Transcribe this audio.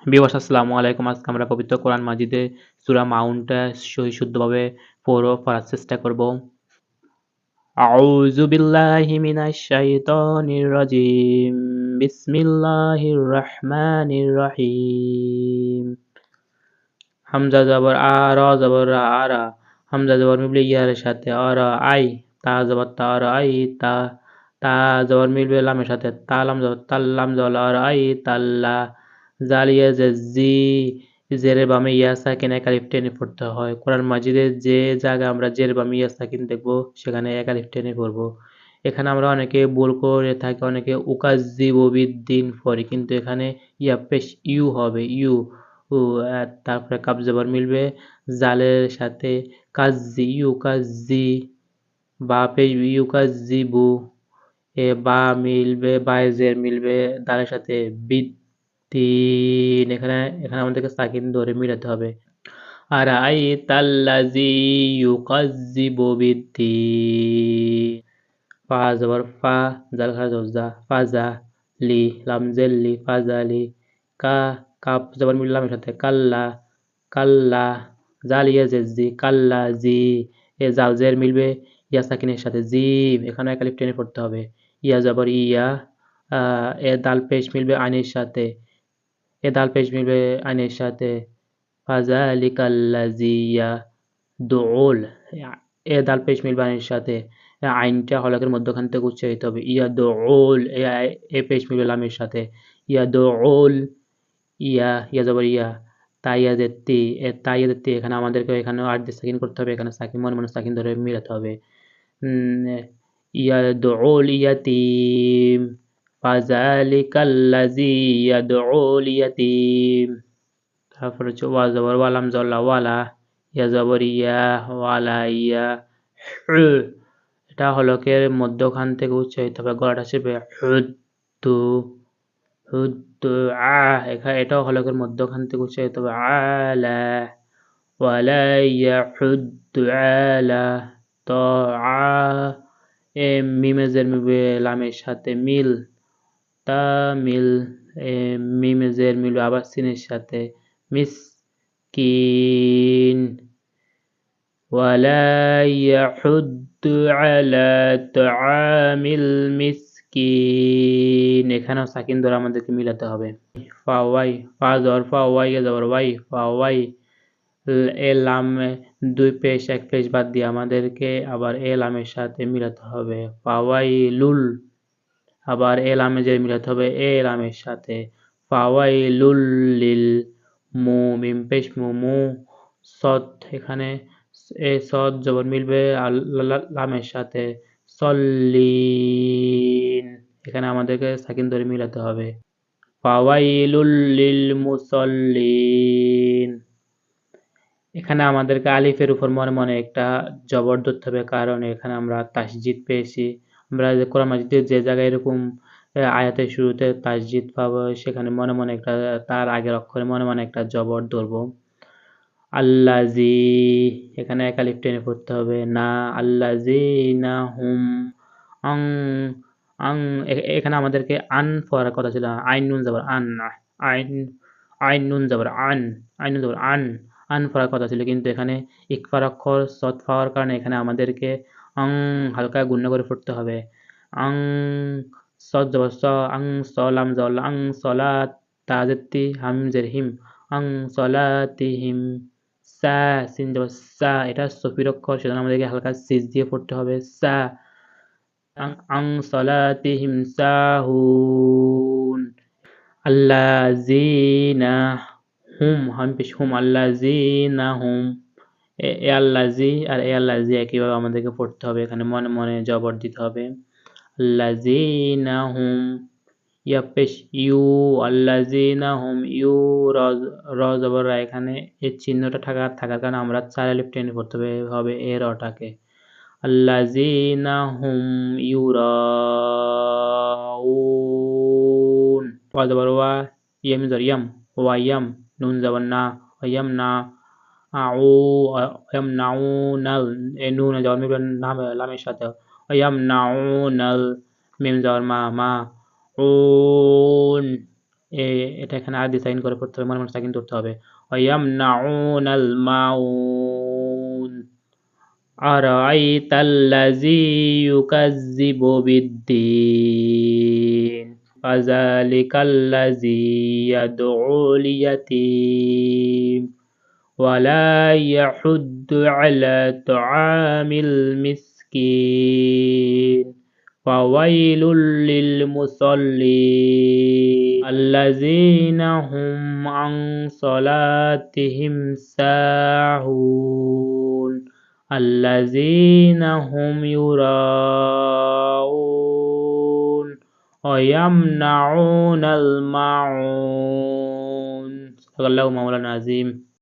Viewers আসসালামু আলাইকুম। আজকে আমরা পবিত্র কোরআন মাজিদে সূরা মাউনটা শুদ্ধভাবে পড়ার চেষ্টা করব। আউযু বিল্লাহি মিনাশ শাইতানির রাজিম। বিসমিল্লাহির রহমানির রহিম। হামজা জবর র জবর রা। হামজা জবর মিলবে ইয়ার সাথে আই। তা জবর আই তা। তা জবর মিলবে লামের সাথে তালাম জবর তাল্লাম জবর আই তাল্লা। জালিয়া জি জেরের বামে ইয়া সাকিন এক আলিফ টেনে পড়তে হয়। কোরআন মাজিদের যে জায়গায় আমরা জের বামে ইয়া সাকিন দেখবো সেখানে এক আলিফ টেনে পড়বো। এখানে আমরা অনেকে ভুল করে থাকি, অনেকে উকাজ্জিবু বিদ্দিন পড়ি, কিন্তু এখানে ইয়া পেশ ইউ হবে ইউ। তারপরে কাব জবর মিলবে জালের সাথে কাজ্জি ইউকাজ্জি। বা পেশ ইউকাজ্জিবু। বা মিলবে বায়ে জের মিলবে দালের সাথে বিদ্দিন। এখানে এখানে আমাদেরকে সাকিন ধরে মিলাতে হবে। আরাআইতাল্লাযী ইউকাজ্জিবু বিদ্দীন। ফা জবর ফা জাল খারা জবর জা ফাজা। লি লাম জের লি ফাজালি। কাফ জবর মিলবে লামের সাথে কাল্লা কাল্লা। জাল ইয়া জের জি কাল্লা জি। জাল জের মিলবে ইয়া সাকিনের সাথে জি। এখানে এক আলিফ টেনে পড়তে হবে। ইয়া জবর ইয়া। দাল পেশ মিলবে আইনের সাথে। দাল পেশ মিলবে আইনের সাথে ফাযালিকাল্লাযী ইয়াদউল। দাল পেশ মিলবে আইনের সাথে। আইনটা হলকের মধ্যখান থেকে উচ্চারিত হবে। ইয়াদউল। পেশ মিলবে লামের সাথে। ইয়াদউল। ইয়া জবর ইয়া। তাইয়াদেরতি এখানে আমাদেরকে এখানে আট দিয়ে সাকিন করতে হবে। এখানে সাকিন মনে মনে সাকিন ধরে মিলাতে হবে। ইয়াদউল ইয়াতীম। ফাযালিকাল্লাযী ইয়াদউল ইয়াতীম। তারপর হচ্ছে ওয়া জবর ওয়ালাম জল্লা ওয়ালা। ইয়া জবর ইয়া ওয়ালা ইয়া। এটা হলকের মধ্যখান থেকে উচ্চারিত হবে, গলাটা চেপে হুদ্দু হুদ্দু এখানে এটাও হলকের মধ্যখান থেকে উচ্চারিত হবে আলা। ওয়ালা ইয়াহুদ্দু আলা তাআ। মিমে জের মিলবে লামের সাথে মিল তামিল। মিমে জের মিলবে আবার সিনের সাথে মিসকিন। ওয়ালা ইয়াহুদ্দু আলা তাআমিল মিসকিন। এখানেও সাকিন ধরে আমাদেরকে মিলাতে হবে। ফা ওয়াই ফা জবর ফা ওয়াই জবর ওয়াই ফা ওয়াই। এ লাম দুই পেশ এক পেশ বাদ দিয়ে আমাদেরকে আবার এ লামের সাথে মিলাতে হবে। ফাওয়াইলুল। আবার এ লামে যে মিলাতে হবে এ লামের সাথে। ফাওয়াইলুল লিল মিম পেশ মু। সদ এখানে এ সদ জবর মিলবে লামের সাথে সল্লিন। এখানে আমাদেরকে সাকিন ধরে মিলাতে হবে। ফাওয়াইলুল লিল মুসল্লিন। এখানে আমাদেরকে আলিফের উপর মনে মনে একটা জবর ধরতে হবে, কারণ এখানে আমরা তাসজিদ পেয়েছি। আমরা যে কোরআন মাজিদের যে জায়গায় এরকম আয়াতের শুরুতে তাসজিদ পাবো সেখানে মনে মনে একটা তার আগের অক্ষরে মনে মনে একটা জবর ধরবো। আল্লাজি এখানে এক আলিফ টেনে পড়তে হবে না। আল্লাজি না হুম আং আং। এখানে আমাদেরকে আন পড়ার কথা ছিল। আইন নুন যাবার আন। আইন আইন নুন যাবার আন। আইন নুন যাবার আন। আন পড়ার কথা ছিল, কিন্তু এখানে ইকফার অক্ষর সৎ পাওয়ার কারণে এখানে আমাদেরকে আং হালকা গুণ্য করে পড়তে হবে। আং সৎ যাবার স আং সলাম জল আং সলাত তাজেতি হামজের হিম আং সলাতিহিম। সা সিন যাবার সা, এটা সফির অক্ষর, সেজন্য আমাদেরকে হালকা সিজ দিয়ে পড়তে হবে সা। আং সলাতিহিম সাহুন। আল্লাযীনা হুম হাম পেশ হুম আল্লাযীনা হুম। এ আল্লাযী আর এ আল্লাযী একইভাবে আমাদেরকে পড়তে হবে। এখানে মনে মনে জবর দিতে হবে। আল্লাযীনা হুম। ইয়া পেশ ইউ। আল্লাযীনা হুম ইউ। র জবর রা। এখানে এই চিহ্নটা থাকার কারণে আমরা চার আলিফ টেনে পড়তে হবে এ রটাকে। আল্লাযীনা হুম ইউরাউন। ওয়া জবর ওয়া ইয়াম জবর ইয়াম ওয়া ইয়াম নুন জবর না ওয়াম না আউ ওয়াম নাউনাল। এ নুন জবর মিলবে নাম লামের সাথে ওয়াম নাউনাল। মিম জবর মা উন। এটা এখানে আদি সাইন করে পড়তে হবে, মনে মনে সাকিন ধরতে হবে। ওয়ায়ামনাউনাল মাউন আরাআইতাল্লাযী ইউকাযযিবু বিদ্দীন ফাযালিকাল্লাযী ইয়াদউল ইয়াতীম ওয়ালা ইয়াহুদ্দু আলা তুআমিল মিসকিন ফাওয়াইলুল লিল মুসাল্লিন আল্লাযীনা হুম আন সালাতিহিম সাহুন আল্লাযীনা হুম ইউরাউন ওয়া ইয়ামনাউনাল মাউন। সাদাকাল্লাহু মাওলানা আযীম।